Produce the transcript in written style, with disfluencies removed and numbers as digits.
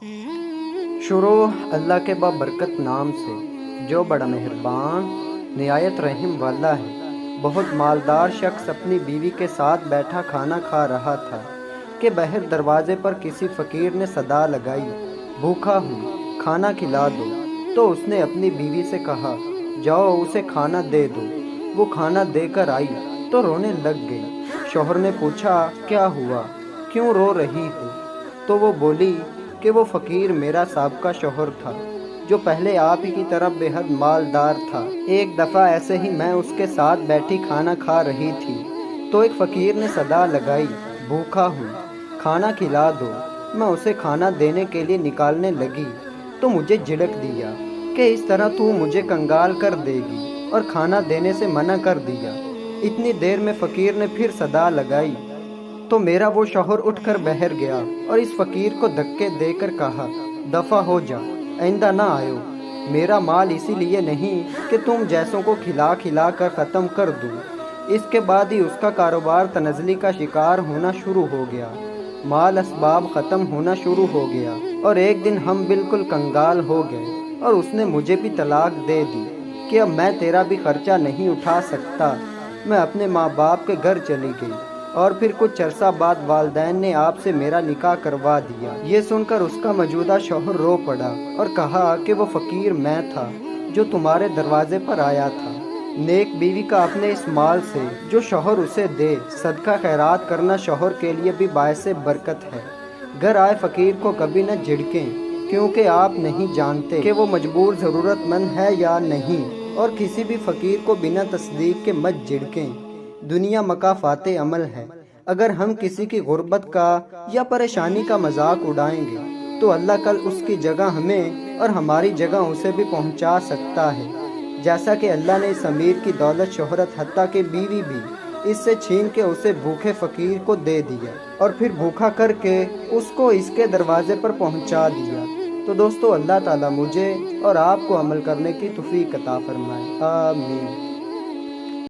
شروع اللہ کے بابرکت نام سے جو بڑا مہربان نہایت رحم والا ہے۔ بہت مالدار شخص اپنی بیوی کے ساتھ بیٹھا کھانا کھا رہا تھا کہ باہر دروازے پر کسی فقیر نے صدا لگائی، بھوکا ہوں، کھانا کھلا دو۔ تو اس نے اپنی بیوی سے کہا، جاؤ اسے کھانا دے دو۔ وہ کھانا دے کر آئی تو رونے لگ گئی۔ شوہر نے پوچھا، کیا ہوا، کیوں رو رہی ہو؟ تو وہ بولی کہ وہ فقیر میرا سابقہ شوہر تھا جو پہلے آپ ہی کی طرح بے حد مالدار تھا۔ ایک دفعہ ایسے ہی میں اس کے ساتھ بیٹھی کھانا کھا رہی تھی تو ایک فقیر نے صدا لگائی، بھوکا ہوں، کھانا کھلا دو۔ میں اسے کھانا دینے کے لیے نکالنے لگی تو مجھے جھڑک دیا کہ اس طرح تو مجھے کنگال کر دے گی، اور کھانا دینے سے منع کر دیا۔ اتنی دیر میں فقیر نے پھر صدا لگائی تو میرا وہ شوہر اٹھ کر باہر گیا اور اس فقیر کو دھکے دے کر کہا، دفع ہو جا، آئندہ نہ آئو۔ میرا مال اسی لیے نہیں کہ تم جیسوں کو کھلا کھلا کر ختم کر دوں۔ اس کے بعد ہی اس کا کاروبار تنزلی کا شکار ہونا شروع ہو گیا، مال اسباب ختم ہونا شروع ہو گیا، اور ایک دن ہم بالکل کنگال ہو گئے اور اس نے مجھے بھی طلاق دے دی کہ اب میں تیرا بھی خرچہ نہیں اٹھا سکتا۔ میں اپنے ماں باپ کے گھر چلی گئی اور پھر کچھ عرصہ بعد والدین نے آپ سے میرا نکاح کروا دیا۔ یہ سن کر اس کا موجودہ شوہر رو پڑا اور کہا کہ وہ فقیر میں تھا جو تمہارے دروازے پر آیا تھا۔ نیک بیوی کا اپنے اس مال سے جو شوہر اسے دے صدقہ خیرات کرنا شوہر کے لیے بھی باعث برکت ہے۔ گھر آئے فقیر کو کبھی نہ جھڑکیں، کیونکہ آپ نہیں جانتے کہ وہ مجبور ضرورت مند ہے یا نہیں، اور کسی بھی فقیر کو بنا تصدیق کے مت جھڑکیں۔ دنیا مکافات عمل ہے۔ اگر ہم کسی کی غربت کا یا پریشانی کا مذاق اڑائیں گے تو اللہ کل اس کی جگہ ہمیں اور ہماری جگہ اسے بھی پہنچا سکتا ہے، جیسا کہ اللہ نے اس امیر کی دولت شہرت حتیٰ کہ بیوی بھی اس سے چھین کے اسے بھوکے فقیر کو دے دیا اور پھر بھوکا کر کے اس کو اس کے دروازے پر پہنچا دیا۔ تو دوستو، اللہ تعالیٰ مجھے اور آپ کو عمل کرنے کی توفیق عطا فرمائے، آمین۔